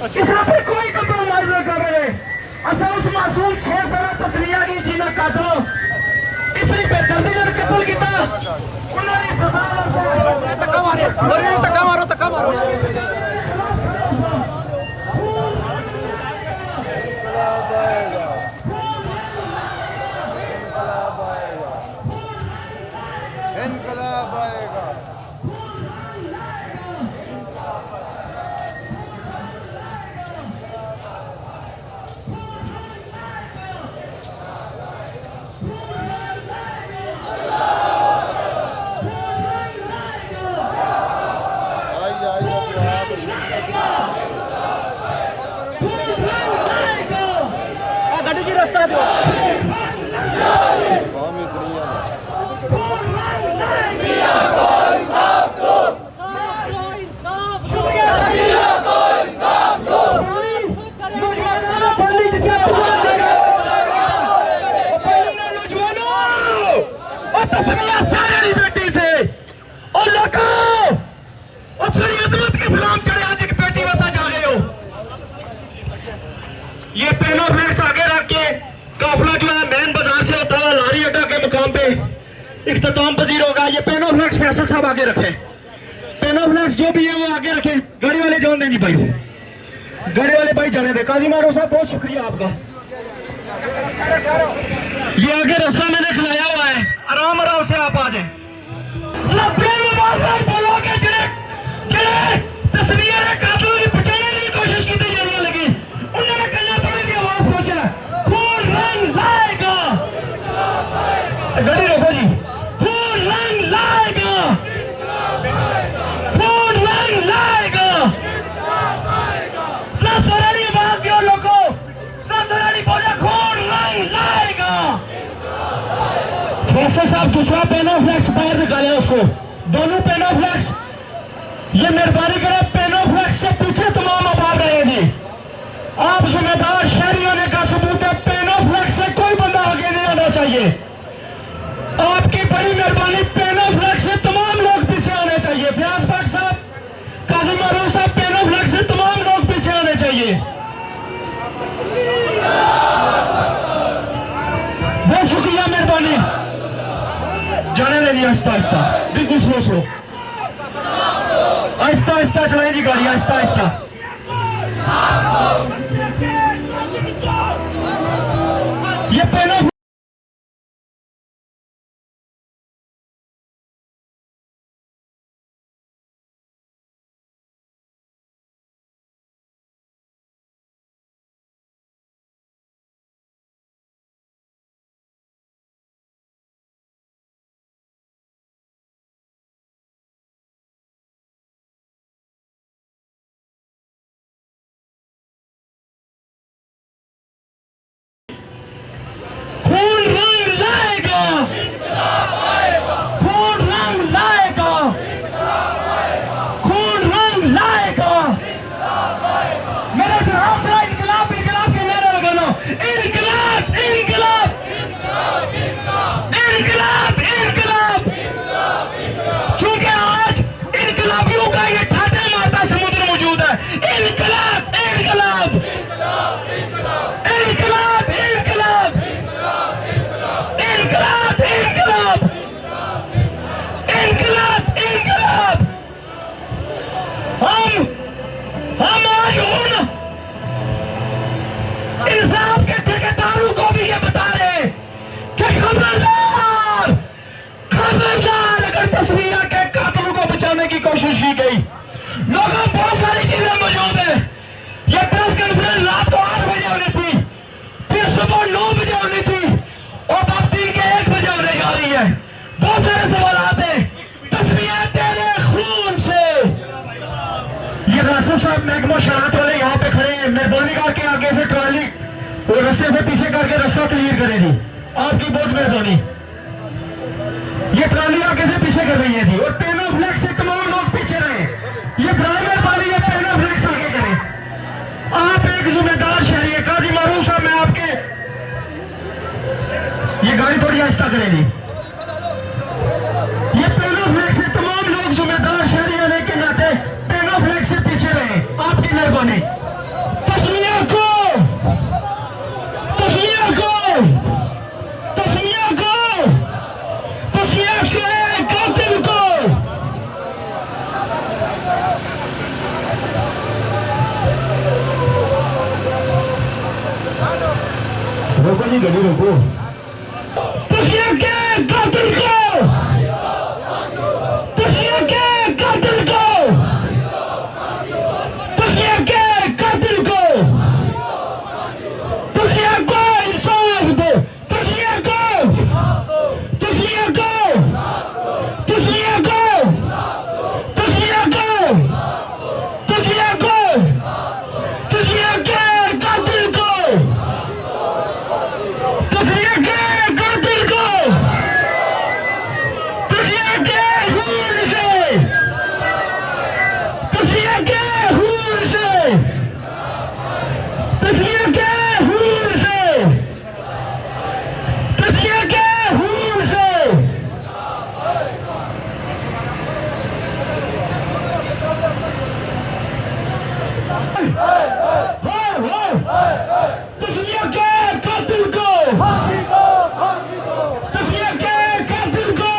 इसमें पे कोई कंप्रोमाइज न कर रहे। असा उस मासूम 6 साल तस्वीर की जीना काटो इसलिए बेदर्दी ने कत्ल किया उन्होंने सजा धक्का मारो धक्का मारो इनकलाब आएगा। गाड़ी की रास्ता दो बेटी से और लोगों अपनी अजमत के सलाम चढ़े आज एक बेटी बसा जा रहे हो। ये पेनो फ्लैक्स आगे रख के काफिला जो है मैन बाजार से होता हुआ लारी अड्डा के मुकाम पे इख्तिताम पजीर होगा। ये पेनो फ्लैक्स फैसल साहब आगे रखे, पेनो फ्लैक्स जो भी है वो आगे रखे। गाड़ी वाले जान दें जी भाई, गाड़ी वाले भाई जाने दे। काजी मारो साहब बहुत शुक्रिया आपका। ये आगे रास्ता मैंने खिलाया हुआ है, आराम आराम से आप आ जाए। बोलोगे तस्वीर कातलों की बचाने की कोशिश की जाने लगी उन्होंने कन्या तोड़ने की आवाज पहुंचा खून रंग लाएगा। गाड़ी रोको जी, खून रंग लाएगा, खून रंग लाएगा। सरारी आवाज दियो लोगों, सरारी बोले खून रंग लाएगा। फैसल साहब दूसरा पेनो फ्लैक्स बाहर निकाले उसको, दोनों पेनो फ्लैक्स। ये मेहरबानी करें पेनो फ्लैक्स से पीछे तमाम आबाद रहेगी। आप जिम्मेदार शहरी होने का सबूत है, पेनो फ्लैक्स से कोई बंदा आगे नहीं आना चाहिए। आपकी बड़ी मेहरबानी, पेनो फ्लैक्स से तमाम लोग पीछे आने चाहिए। फयाज बाग साहब, काजी मारूफ साहब, पेनो फ्लैक्स से तमाम लोग पीछे आने चाहिए। बहुत शुक्रिया, मेहरबानी। जाने दीजिए आहिस्ता आहिस्ता, बिल्कुल स्लो स्लो, आहिस्ता आहिस्ता चलाएं जी गाड़ी, आहिस्ता आहिस्ता। ये पेनो कोशिश की गई। लोगों बहुत सारी चीजें मौजूद है। ये प्रेस कॉन्फ्रेंस रात को 8 बजे होनी थी, फिर सुबह 9 बजे होनी थी और अब दिन के 1 बजे होने जा रही है। बहुत सारे सवाल आते हैं, तस्वीरें तेरे खून से। ये रासिफ साहब महकमा शरारत वाले यहाँ पे खड़े हैं, मेहरबानी करके आगे से ट्रॉली और रास्ते से पीछे करके रास्ता क्लियर करेगी, आपकी बहुत मेहरबानी। ये ट्रॉली आगे से पीछे कर रही है थी और पेनो फ्लैक्स से तमाम लोग पीछे रहे। ये मेहरबानी, ये पेनो फ्लैक्स आगे करें। आप एक जिम्मेदार शहरी है। काजी मारूफ साहब, मैं आपके ये गाड़ी थोड़ी आहिस्ता करेगी। ये पेनो फ्लैक्स से तमाम लोग जिम्मेदार शहरी होने के नाते पेनो फ्लैक्स से पीछे रहे, आपकी मेहरबानी। की घड़ी रोको तुझे के कातिल को तुझे के कातिल को तुझे के कातिल को तुझे को इंसाफ दो तुझे को तुझे को तुझे को तुझे को तुझे को तुझे के कातिल को तुझे के कातिल को तुझे के हूर से तुझे के हूर से तुझे के हूर से तुझे के हूर से तुझे के कातिल को तुझे के कातिल को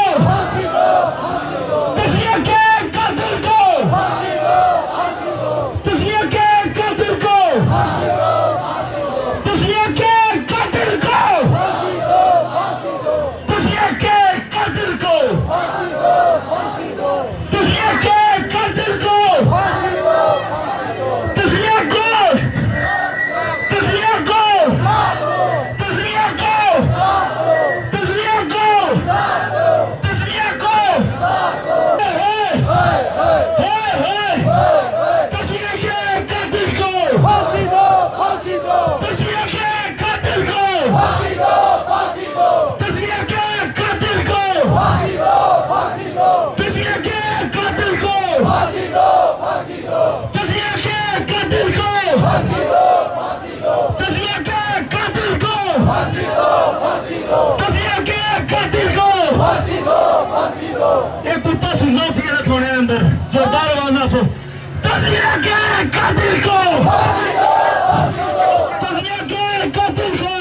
तुझे के कातिल को तुझे के कातिल को तुझे के कातिल को तुझे के कातिल को तुझे के कातिल को तुझे को तुझे को तुझे को तुझे को तुझे को तुझे के कातिल को तुझे के कातिल को तुझे के कातिल को तुझे के कातिल को तुझे के कातिल को तुझे के कातिल को तुझे के कातिल को एक कुत्ता सुनना चाहिए थोड़े अंदर जोरदार आवाज सो तुझे के कातिल को तुझे के कातिल को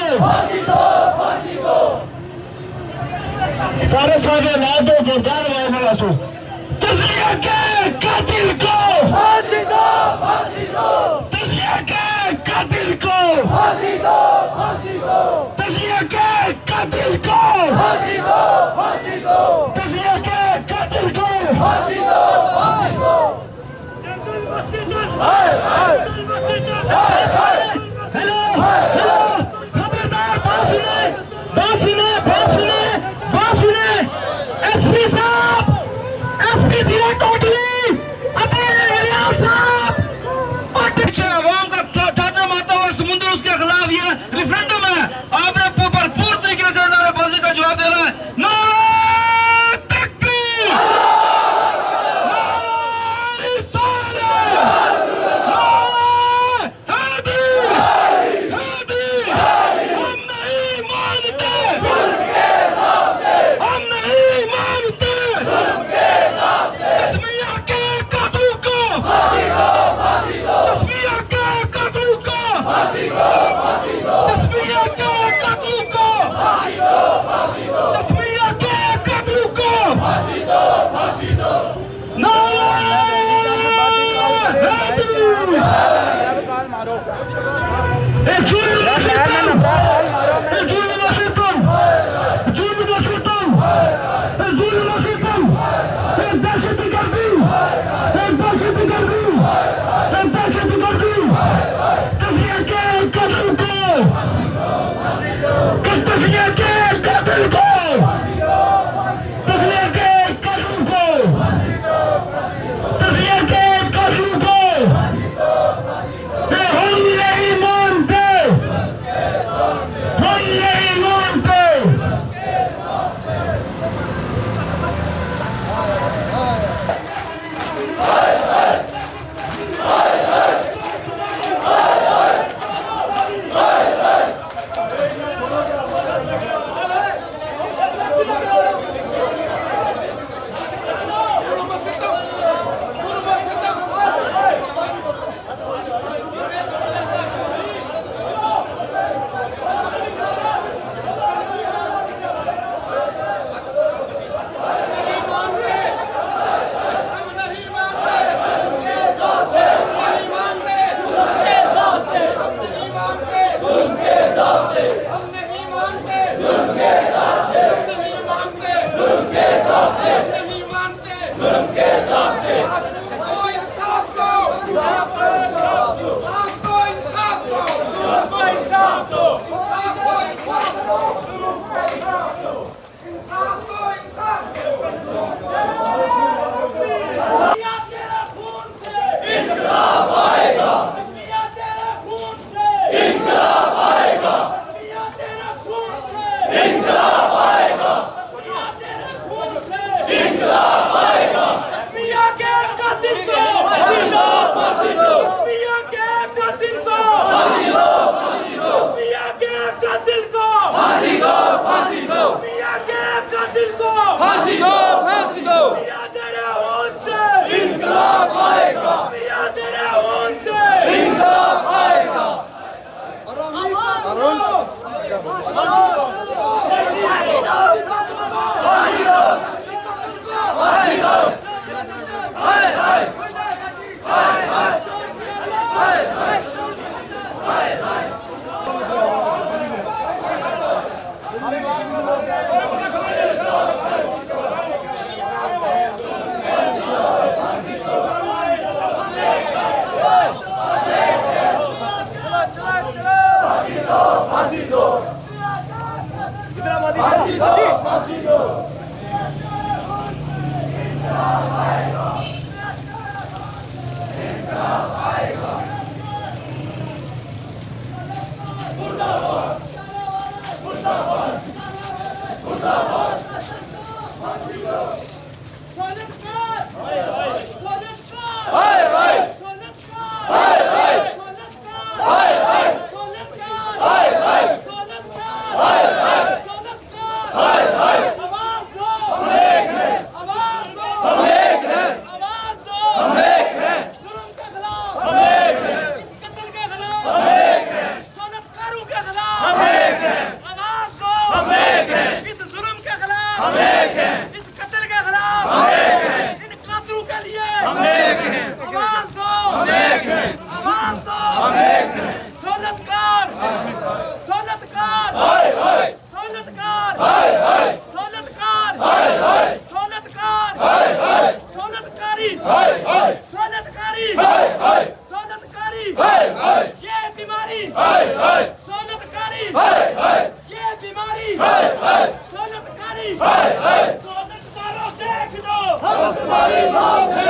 सारे सारे आवाज दो जोरदार आवाज सो तुझे के कातिल को तुझे के कातिल को तुझे के कातिल को तुझे के कातिल को हेलो हेलो खबरदार बात सुने बात सुने बात सुने बात सुने एसपी साहब एसपी जिला कोटली साहब आवाम का चाचा मारता हुआ समुद्र उसके खिलाफ ये रेफरेंडम है आपने भरपूर तरीके से नारेबाजी का जवाब देना है तुम्हारी साथ है।